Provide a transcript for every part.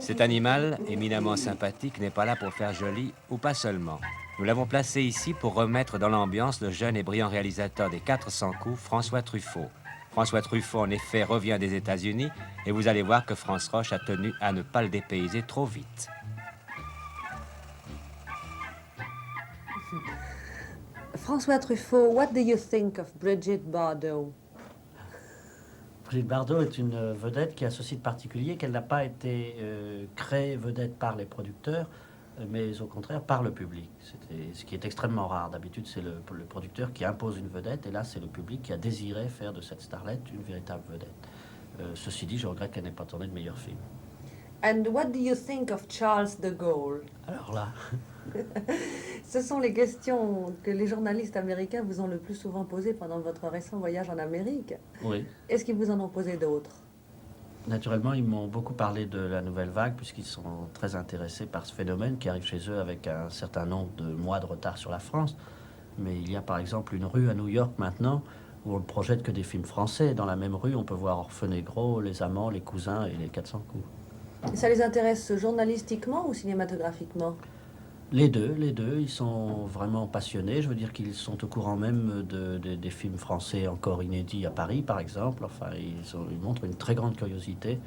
Cet animal, éminemment sympathique, n'est pas là pour faire joli, ou pas seulement. Nous l'avons placé ici pour remettre dans l'ambiance le jeune et brillant réalisateur des 400 coups, François Truffaut. François Truffaut, en effet, revient des États-Unis, et vous allez voir que France Roche a tenu à ne pas le dépayser trop vite. François Truffaut, what do you think of Brigitte Bardot? Brigitte Bardot est une vedette qui a ceci de particulier qu'elle n'a pas été créée vedette par les producteurs, mais au contraire par le public. Ce qui est extrêmement rare. D'habitude, c'est le producteur qui impose une vedette, et là, c'est le public qui a désiré faire de cette starlette une véritable vedette. Ceci dit, je regrette qu'elle n'ait pas tourné de meilleurs films. And what do you think of Charles de Gaulle? Alors là, Ce sont les questions que les journalistes américains vous ont le plus souvent posées pendant votre récent voyage en Amérique. oui. Est-ce qu'ils vous en ont posé d'autres? Naturellement, ils m'ont beaucoup parlé de la nouvelle vague, puisqu'ils sont très intéressés par ce phénomène qui arrive chez eux avec un certain nombre de mois de retard sur la France. Mais il y a par exemple une rue à New York maintenant où on ne projette que des films français. Dans la même rue, on peut voir Orphelinegro, Les Amants, Les Cousins et Les 400 coups. Et ça les intéresse journalistiquement ou cinématographiquement? Les deux, ils sont vraiment passionnés. Je veux dire qu'ils sont au courant même des films français encore inédits à Paris, par exemple. Enfin, ils montrent une très grande curiosité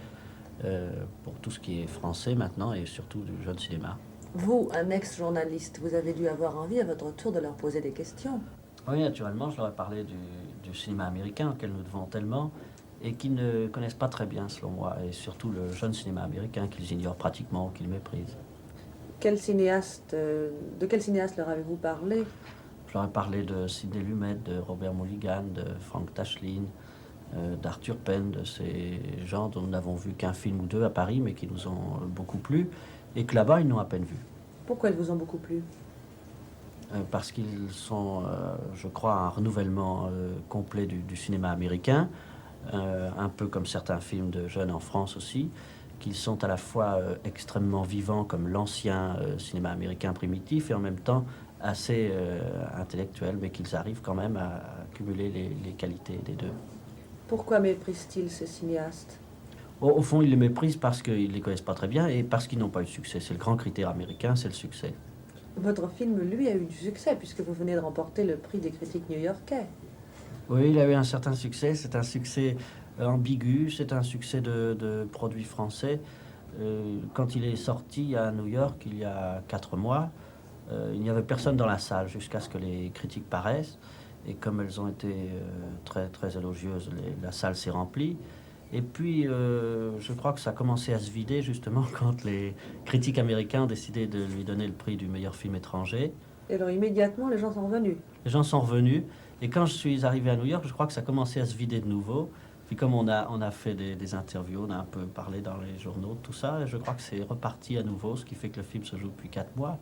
pour tout ce qui est français maintenant et surtout du jeune cinéma. Vous, un ex-journaliste, vous avez dû avoir envie à votre tour de leur poser des questions. Oui, naturellement, je leur ai parlé du cinéma américain auquel nous devons tellement et qu'ils ne connaissent pas très bien, selon moi, et surtout le jeune cinéma américain qu'ils ignorent pratiquement ou qu'ils méprisent. De quel cinéaste leur avez-vous parlé? Je leur ai parlé de Sidney Lumet, de Robert Mulligan, de Frank Tashlin, d'Arthur Penn, de ces gens dont nous n'avons vu qu'un film ou deux à Paris, mais qui nous ont beaucoup plu, et que là-bas, ils n'ont à peine vu. Pourquoi ils vous ont beaucoup plu? Parce qu'ils sont, je crois, un renouvellement complet du cinéma américain, un peu comme certains films de jeunes en France aussi, qu'ils sont à la fois extrêmement vivants comme l'ancien cinéma américain primitif et en même temps assez intellectuels, mais qu'ils arrivent quand même à cumuler les qualités des deux. Pourquoi méprisent-ils ces cinéastes? Au fond, ils les méprisent parce qu'ils ne les connaissent pas très bien et parce qu'ils n'ont pas eu de succès. C'est le grand critère américain, c'est le succès. Votre film, lui, a eu du succès puisque vous venez de remporter le prix des critiques new-yorkais. Oui, il a eu un certain succès. C'est un succès ambigu, c'est un succès de produits français. Quand il est sorti à New York il y a 4 mois, il n'y avait personne dans la salle jusqu'à ce que les critiques paraissent. Et comme elles ont été très, très élogieuses, la salle s'est remplie. Et puis, je crois que ça a commencé à se vider justement quand les critiques américains ont décidé de lui donner le prix du meilleur film étranger. Et alors immédiatement, les gens sont revenus. Les gens sont revenus. Et quand je suis arrivé à New York, je crois que ça a commencé à se vider de nouveau. Puis comme on a fait des interviews, on a un peu parlé dans les journaux, tout ça, et je crois que c'est reparti à nouveau, ce qui fait que le film se joue depuis 4 mois.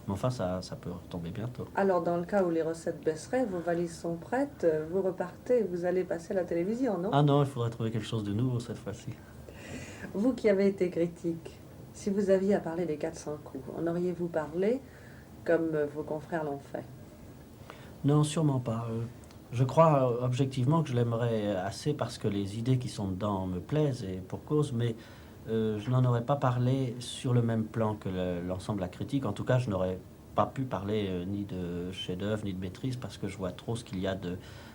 Mais enfin, ça peut retomber bientôt. Alors dans le cas où les recettes baisseraient, vos valises sont prêtes, vous repartez, vous allez passer à la télévision, non? Ah non, il faudrait trouver quelque chose de nouveau cette fois-ci. Vous qui avez été critique, si vous aviez à parler des 400 coups, en auriez-vous parlé comme vos confrères l'ont fait? Non, sûrement pas. Je crois objectivement que je l'aimerais assez parce que les idées qui sont dedans me plaisent et pour cause, mais je n'en aurais pas parlé sur le même plan que l'ensemble de la critique. En tout cas, je n'aurais pas pu parler ni de chef-d'œuvre ni de maîtrise parce que je vois trop ce qu'il y a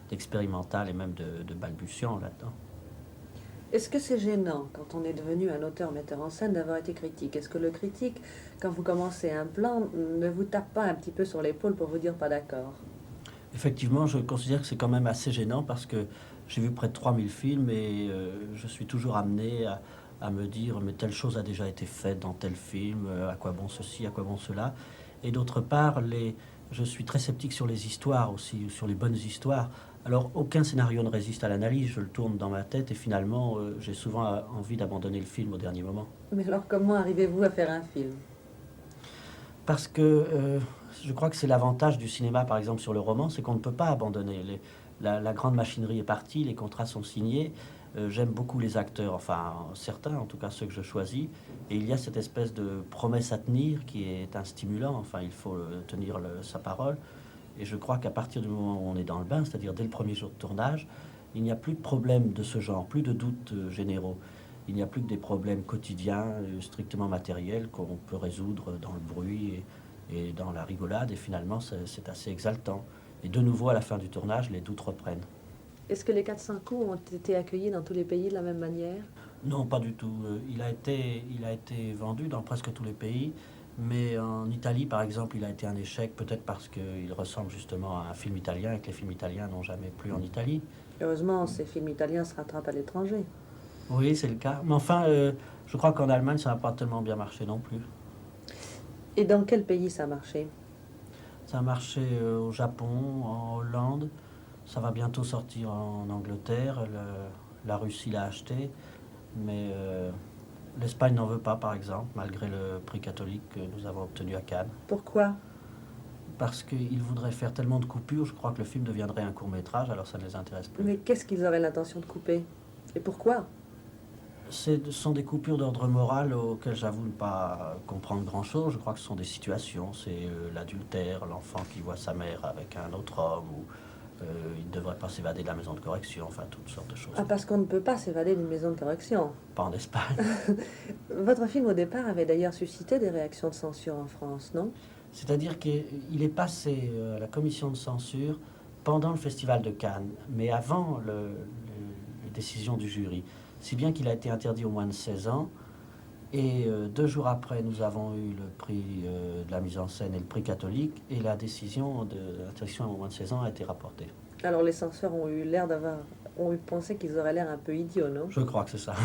d'expérimental et même de balbutiant là-dedans. Est-ce que c'est gênant, quand on est devenu un auteur-metteur en scène, d'avoir été critique? Est-ce que le critique, quand vous commencez un plan, ne vous tape pas un petit peu sur l'épaule pour vous dire pas d'accord? Effectivement, je considère que c'est quand même assez gênant parce que j'ai vu près de 3000 films et je suis toujours amené à me dire mais telle chose a déjà été faite dans tel film, à quoi bon ceci, à quoi bon cela. Et d'autre part, je suis très sceptique sur les histoires aussi, sur les bonnes histoires. Alors aucun scénario ne résiste à l'analyse, je le tourne dans ma tête et finalement j'ai souvent envie d'abandonner le film au dernier moment. Mais alors comment arrivez-vous à faire un film? Parce que je crois que c'est l'avantage du cinéma, par exemple, sur le roman, c'est qu'on ne peut pas abandonner. La grande machinerie est partie, les contrats sont signés. J'aime beaucoup les acteurs, enfin certains, en tout cas ceux que je choisis. Et il y a cette espèce de promesse à tenir qui est un stimulant. Enfin, il faut tenir sa parole. Et je crois qu'à partir du moment où on est dans le bain, c'est-à-dire dès le premier jour de tournage, il n'y a plus de problème de ce genre, plus de doutes généraux. il n'y a plus que des problèmes quotidiens, strictement matériels, qu'on peut résoudre dans le bruit et dans la rigolade, et finalement c'est assez exaltant. Et de nouveau, à la fin du tournage, les doutes reprennent. Est-ce que les 400 coups ont été accueillis dans tous les pays de la même manière? Non, pas du tout. Il a été vendu dans presque tous les pays, mais en Italie, par exemple, il a été un échec, peut-être parce qu'il ressemble justement à un film italien et que les films italiens n'ont jamais plu en Italie. Heureusement, ces films italiens se rattrapent à l'étranger. Oui, c'est le cas. Mais enfin, je crois qu'en Allemagne, ça n'a pas tellement bien marché non plus. Et dans quel pays ça a marché? Ça a marché au Japon, en Hollande. Ça va bientôt sortir en Angleterre. La Russie l'a acheté. Mais l'Espagne n'en veut pas, par exemple, malgré le prix catholique que nous avons obtenu à Cannes. Pourquoi? Parce qu'ils voudraient faire tellement de coupures, je crois que le film deviendrait un court-métrage, alors ça ne les intéresse plus. Mais qu'est-ce qu'ils auraient l'intention de couper? Et pourquoi? Ce sont des coupures d'ordre moral auxquelles j'avoue ne pas comprendre grand-chose. Je crois que ce sont des situations. C'est l'adultère, l'enfant qui voit sa mère avec un autre homme, ou il ne devrait pas s'évader de la maison de correction, enfin toutes sortes de choses. Ah, parce qu'on ne peut pas s'évader d'une maison de correction. Pas en Espagne. Votre film, au départ, avait d'ailleurs suscité des réactions de censure en France, non? C'est-à-dire qu'il est passé à la commission de censure pendant le festival de Cannes, mais avant les décisions du jury. Si bien qu'il a été interdit au moins de 16 ans. Et 2 jours après, nous avons eu le prix de la mise en scène et le prix catholique, et la décision de l'interdiction au moins de 16 ans a été rapportée. Alors les censeurs ont eu pensé qu'ils auraient l'air un peu idiots, non? Je crois que c'est ça.